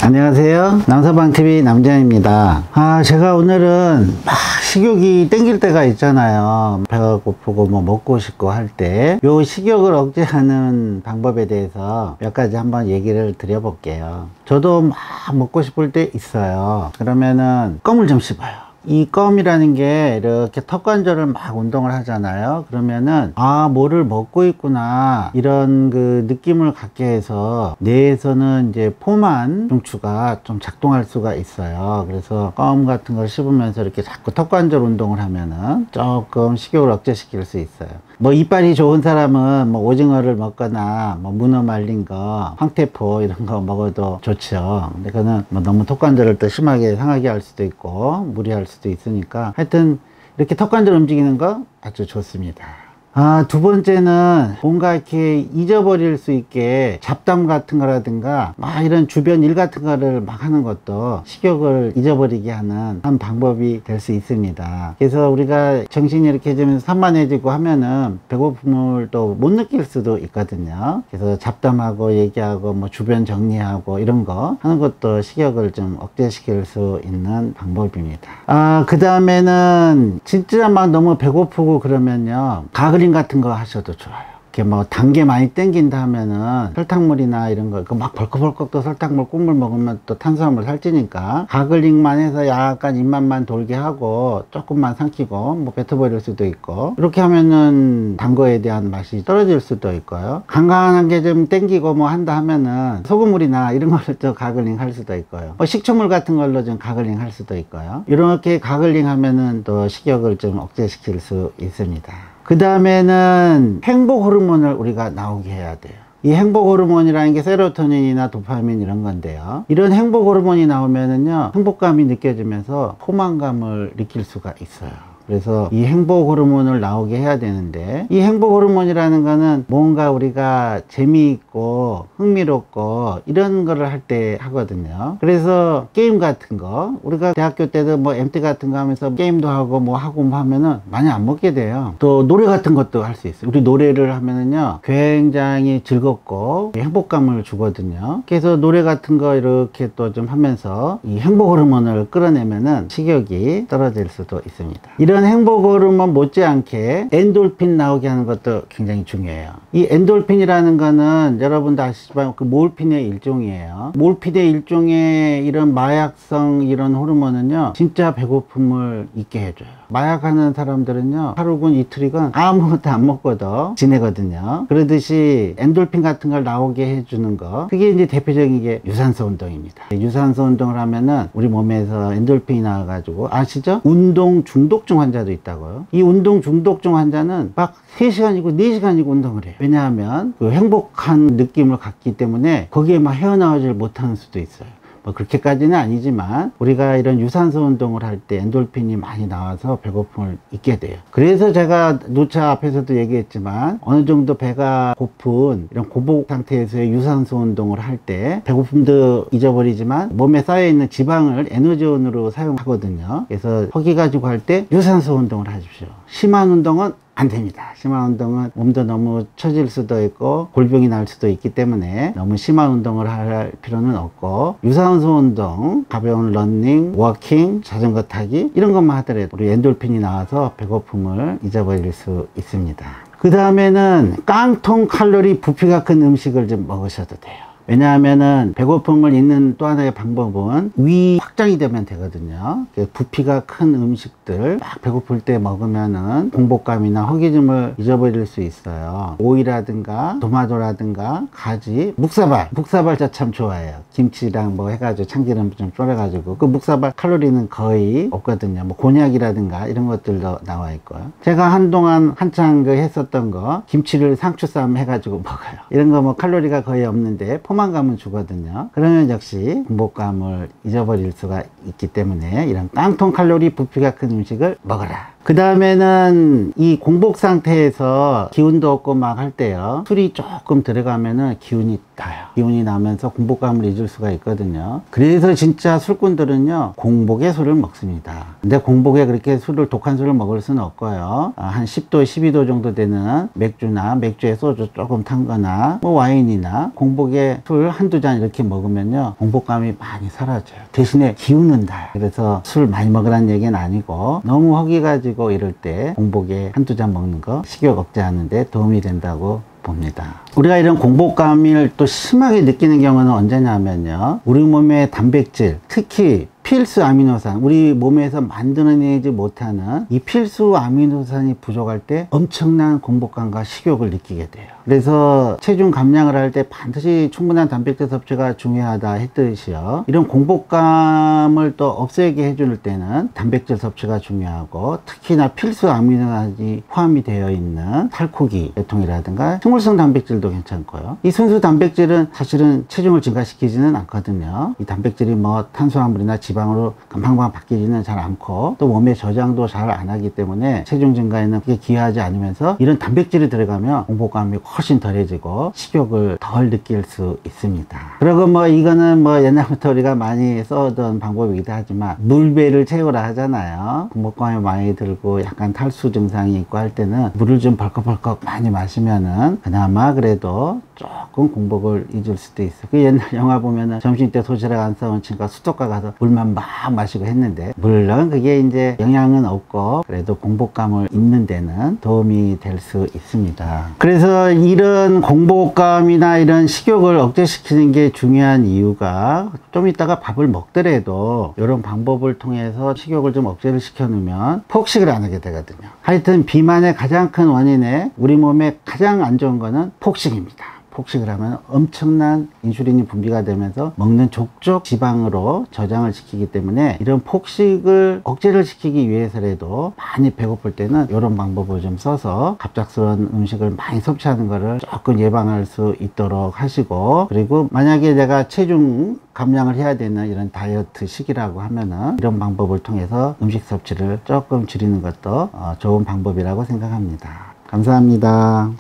안녕하세요. 남서방TV 남자입니다. 제가 오늘은 막 식욕이 땡길 때가 있잖아요. 배가 고프고 뭐 먹고 싶고 할 때 요 식욕을 억제하는 방법에 대해서 몇 가지 한번 얘기를 드려볼게요. 저도 막 먹고 싶을 때 있어요. 그러면은 껌을 좀 씹어요. 이 껌이라는 게 이렇게 턱관절을 막 운동을 하잖아요. 그러면은 뭐를 먹고 있구나 이런 그 느낌을 갖게 해서 뇌에서는 이제 포만 중추가 좀 작동할 수가 있어요. 그래서 껌 같은 걸 씹으면서 이렇게 자꾸 턱관절 운동을 하면은 조금 식욕을 억제시킬 수 있어요. 뭐 이빨이 좋은 사람은 뭐 오징어를 먹거나 뭐 문어 말린 거, 황태포 이런 거 먹어도 좋죠. 근데 그거는 뭐 너무 턱관절을 또 심하게 상하게 할 수도 있고 무리할 수도 있으니까 하여튼 이렇게 턱관절 움직이는 거 아주 좋습니다. 두 번째는 뭔가 이렇게 잊어버릴 수 있게 잡담 같은 거라든가 막 이런 주변 일 같은 거를 막 하는 것도 식욕을 잊어버리게 하는 한 방법이 될 수 있습니다. 그래서 우리가 정신이 이렇게 좀 산만해지고 하면은 배고픔을 또 못 느낄 수도 있거든요. 그래서 잡담하고 얘기하고 뭐 주변 정리하고 이런 거 하는 것도 식욕을 좀 억제시킬 수 있는 방법입니다. 그 다음에는 진짜 막 너무 배고프고 그러면요, 가글링 같은 거 하셔도 좋아요. 이렇게 뭐 단 게 많이 땡긴다 하면은 설탕물이나 이런 거 막 벌컥벌컥 또 설탕물 국물 먹으면 또 탄수화물 살찌니까 가글링만 해서 약간 입맛만 돌게 하고 조금만 삼키고 뭐 뱉어버릴 수도 있고, 이렇게 하면은 단 거에 대한 맛이 떨어질 수도 있고요. 간간한 게 좀 땡기고 뭐 한다 하면은 소금물이나 이런 걸로 또 가글링 할 수도 있고요. 뭐 식초물 같은 걸로 좀 가글링 할 수도 있고요. 이렇게 가글링 하면은 또 식욕을 좀 억제시킬 수 있습니다. 그 다음에는 행복 호르몬을 우리가 나오게 해야 돼요. 이 행복 호르몬이라는 게 세로토닌이나 도파민 이런 건데요, 이런 행복 호르몬이 나오면은요 행복감이 느껴지면서 포만감을 느낄 수가 있어요. 그래서 이 행복 호르몬을 나오게 해야 되는데, 이 행복 호르몬이라는 거는 뭔가 우리가 재미있고 흥미롭고 이런 거를 할 때 하거든요. 그래서 게임 같은 거, 우리가 대학교 때도 뭐 MT 같은 거 하면서 게임도 하고 뭐 하면은 많이 안 먹게 돼요. 또 노래 같은 것도 할 수 있어요. 우리 노래를 하면은요 굉장히 즐겁고 행복감을 주거든요. 그래서 노래 같은 거 이렇게 또 좀 하면서 이 행복 호르몬을 끌어내면은 식욕이 떨어질 수도 있습니다. 이런 행복 호르몬 못지않게 엔돌핀 나오게 하는 것도 굉장히 중요해요. 이 엔돌핀이라는 거는 여러분도 아시지만 그 몰핀의 일종이에요. 몰핀의 일종의 이런 마약성 이런 호르몬은요 진짜 배고픔을 잊게 해줘요. 마약하는 사람들은요 하루건 이틀이건 아무것도 안 먹고도 지내거든요. 그러듯이 엔돌핀 같은 걸 나오게 해주는 거, 그게 이제 대표적인 게 유산소 운동입니다. 유산소 운동을 하면은 우리 몸에서 엔돌핀이 나와가지고, 아시죠? 운동 중독증 환자도 있다고요. 이 운동 중독증 환자는 막 3시간이고 4시간이고 운동을 해요. 왜냐하면 그 행복한 느낌을 갖기 때문에 거기에 막 헤어나오질 못하는 수도 있어요. 뭐 그렇게까지는 아니지만 우리가 이런 유산소 운동을 할 때 엔돌핀이 많이 나와서 배고픔을 잊게 돼요. 그래서 제가 누차 앞에서도 얘기했지만 어느 정도 배가 고픈 이런 고복 상태에서의 유산소 운동을 할 때 배고픔도 잊어버리지만 몸에 쌓여있는 지방을 에너지원으로 사용하거든요. 그래서 허기 가지고 할 때 유산소 운동을 하십시오. 심한 운동은 안 됩니다. 심한 운동은 몸도 너무 처질 수도 있고 골병이 날 수도 있기 때문에 너무 심한 운동을 할 필요는 없고, 유산소 운동, 가벼운 러닝, 워킹, 자전거 타기 이런 것만 하더라도 우리 엔돌핀이 나와서 배고픔을 잊어버릴 수 있습니다. 그 다음에는 깡통 칼로리 부피가 큰 음식을 좀 먹으셔도 돼요. 왜냐하면은 배고픔을 잊는 또 하나의 방법은 위 확장이 되면 되거든요. 부피가 큰 음식들 막 배고플 때 먹으면은 공복감이나 허기짐을 잊어버릴 수 있어요. 오이라든가 토마토라든가 가지, 묵사발 저 참 좋아해요. 김치랑 뭐 해가지고 참기름 좀 졸여가지고, 그 묵사발 칼로리는 거의 없거든요. 뭐 곤약이라든가 이런 것들도 나와 있고요. 제가 한동안 한창 했었던 거, 김치를 상추쌈 해가지고 먹어요. 이런 거 뭐 칼로리가 거의 없는데 포만감은 주거든요. 그러면 역시 공복감을 잊어버릴 수가 있기 때문에 이런 깡통 칼로리 부피가 큰 음식을 먹어라. 그 다음에는 이 공복 상태에서 기운도 없고 막 할 때요, 술이 조금 들어가면은 기운이 나요. 기운이 나면서 공복감을 잊을 수가 있거든요. 그래서 진짜 술꾼들은요, 공복에 술을 먹습니다. 근데 공복에 그렇게 독한 술을 먹을 수는 없고요, 한 10도 12도 정도 되는 맥주나 맥주에 소주 조금 탄 거나 뭐 와인이나 공복에 술 한두 잔 이렇게 먹으면요, 공복감이 많이 사라져요. 대신에 기운은 나요. 그래서 술 많이 먹으라는 얘기는 아니고, 너무 허기 가지고 이럴 때 공복에 한두 잔 먹는 거 식욕 억제하는 데 도움이 된다고 봅니다. 우리가 이런 공복감을 또 심하게 느끼는 경우는 언제냐면요, 우리 몸의 단백질, 특히 필수 아미노산, 우리 몸에서 만들어내지 못하는 이 필수 아미노산이 부족할 때 엄청난 공복감과 식욕을 느끼게 돼요. 그래서 체중 감량을 할 때 반드시 충분한 단백질 섭취가 중요하다 했듯이요, 이런 공복감을 또 없애게 해줄 때는 단백질 섭취가 중요하고, 특히나 필수 아미노산이 포함이 되어 있는 살코기 계통이라든가 식물성 단백질도 괜찮고요. 이 순수 단백질은 사실은 체중을 증가시키지는 않거든요. 이 단백질이 뭐 탄수화물이나 지방으로 금방금방 바뀌지는 잘 않고, 또 몸의 저장도 잘 안 하기 때문에 체중 증가에는 그게 기여하지 않으면서, 이런 단백질이 들어가면 공복감이 훨씬 덜해지고 식욕을 덜 느낄 수 있습니다. 그리고 뭐 이거는 뭐 옛날부터 우리가 많이 써오던 방법이기도 하지만, 물배를 채우라 하잖아요. 공복감이 많이 들고 약간 탈수 증상이 있고 할 때는 물을 좀 벌컥벌컥 많이 마시면은 그나마 그래도 조금 공복을 잊을 수도 있어. 그 옛날 영화 보면은 점심때 도시락 안 싸온 친구가 수도가 가서 물만 막 마시고 했는데, 물론 그게 이제 영향은 없고 그래도 공복감을 잊는 데는 도움이 될 수 있습니다. 그래서 이런 공복감이나 이런 식욕을 억제시키는 게 중요한 이유가, 좀 이따가 밥을 먹더라도 이런 방법을 통해서 식욕을 좀 억제를 시켜 놓으면 폭식을 안 하게 되거든요. 하여튼 비만의 가장 큰 원인에 우리 몸에 가장 안 좋은 거는 폭식입니다. 폭식을 하면 엄청난 인슐린이 분비가 되면서 먹는 족족 지방으로 저장을 시키기 때문에, 이런 폭식을 억제를 시키기 위해서라도 많이 배고플 때는 이런 방법을 좀 써서 갑작스러운 음식을 많이 섭취하는 것을 조금 예방할 수 있도록 하시고, 그리고 만약에 내가 체중 감량을 해야 되는 이런 다이어트 시기라고 하면은 이런 방법을 통해서 음식 섭취를 조금 줄이는 것도 좋은 방법이라고 생각합니다. 감사합니다.